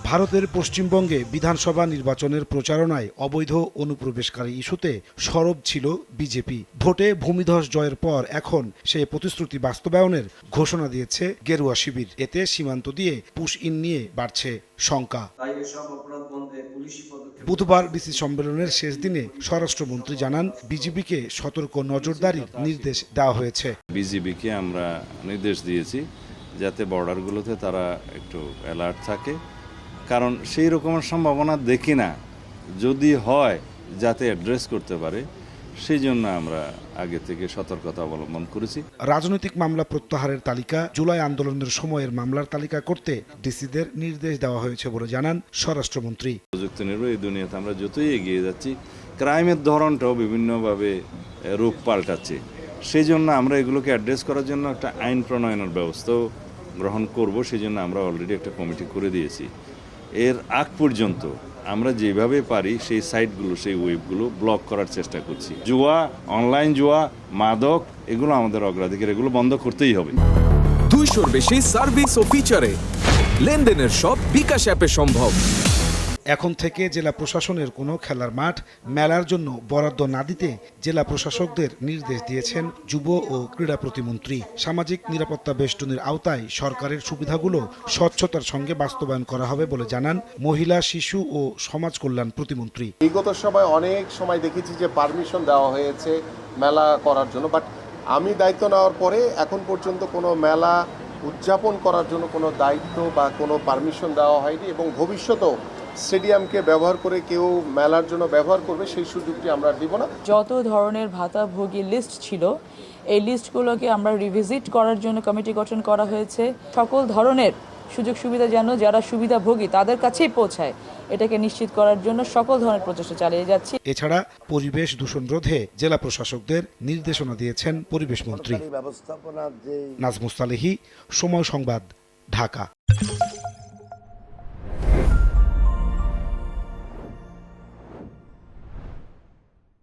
ভারতের পশ্চিমবঙ্গে বিধানসভা নির্বাচনের প্রচারণায় অবৈধ অনুপ্রবেশকারী ইস্যুতে সরব ছিল বিজেপি। ভোটে ভূমিধস জয়ের পর এখন সেই প্রতিশ্রুতি বাস্তবায়নের ঘোষণা দিয়েছে গেরুয়া শিবির। এতে সীমান্ত দিয়ে পুশ ইন নিয়ে বাড়ছে শঙ্কা। বুধবার ডিসি সম্মেলনের শেষ দিনে স্বরাষ্ট্রমন্ত্রী জানান, বিজেপিকে সতর্ক নজরদারির নির্দেশ দেওয়া হয়েছে। বিজেপিকে আমরা নির্দেশ দিয়েছি যাতে বর্ডারগুলোতে তারা একটু অ্যালার্ট থাকে, কারণ সেই রকমের সম্ভাবনা দেখি না। যদি হয় যাতে অ্যাড্রেস করতে পারে, সেই জন্য আমরা আগে থেকে সতর্কতা অবলম্বন করেছি। রাজনৈতিক মামলা প্রত্যাহারের তালিকা, জুলাই আন্দোলনের সময়ের মামলার তালিকা করতে ডিসিদের নির্দেশ দেওয়া হয়েছে বলে জানান স্বরাষ্ট্রমন্ত্রী। প্রযুক্তি নির্ভর এই দুনিয়াতে আমরা যতই এগিয়ে যাচ্ছি, ক্রাইমের ধরনটাও বিভিন্নভাবে রূপ পাল্টাচ্ছে। সেই জন্য আমরা এগুলোকে অ্যাড্রেস করার জন্য একটা আইন প্রণয়নের ব্যবস্থাও গ্রহণ করব। সেই জন্য আমরা অলরেডি একটা কমিটি করে দিয়েছি। এর আগ পর্যন্ত আমরা যেভাবে পারি সেই সাইটগুলো, সেই ওয়েবগুলো ব্লক করার চেষ্টা করছি। জুয়া, অনলাইন জুয়া, মাদক, এগুলো আমাদের অগ্রাধিকার, এগুলো বন্ধ করতেই হবে। 200-র বেশি সার্ভিস ও ফিচারে লেনদেনের সব বিকাশ অ্যাপে সম্ভব। এখন থেকে জেলা প্রশাসনের কোনো খেলার মাঠ মেলার জন্য বরাদ্দ না দিতে জেলা প্রশাসকদের নির্দেশ দিয়েছেন যুব ও ক্রীড়া প্রতিমন্ত্রী। সামাজিক নিরাপত্তা বেষ্টনীর আওতায় সরকারের সুবিধাগুলো স্বচ্ছতার সঙ্গে বাস্তবায়ন করা হবে বলে জানান মহিলা, শিশু ও সমাজ কল্যাণ প্রতিমন্ত্রী। বিগত সময় অনেক সময় দেখেছি যে পারমিশন দেওয়া হয়েছে মেলা করার জন্য, বাট আমি দায়িত্ব নেওয়ার পরে এখন পর্যন্ত কোনো মেলা উদযাপন করার জন্য কোনো দায়িত্ব বা কোনো পারমিশন দেওয়া হয়নি, এবং ভবিষ্যতেও স্টেডিয়ামকে ব্যবহার করে কেউ মেলার জন্য ব্যবহার করবে সেই সুযোগটি আমরা দিব না। যত ধরনের ভাতাভোগী লিস্ট ছিল, এই লিস্টগুলোকে আমরা রিভিজিট করার জন্য কমিটি গঠন করা হয়েছে। সকল ধরনের সুযোগ সুবিধা যেন যারা সুবিধাভোগী তাদের কাছেই পৌঁছায়, এটাকে নিশ্চিত করার জন্য সকল ধরনের প্রচেষ্টা চালিয়ে যাচ্ছি। এছাড়া পরিবেশ দূষণ রোধে জেলা প্রশাসকদের নির্দেশনা দিয়েছেন পরিবেশ মন্ত্রী। নাজমুস সালেহী, সময় সংবাদ, ঢাকা।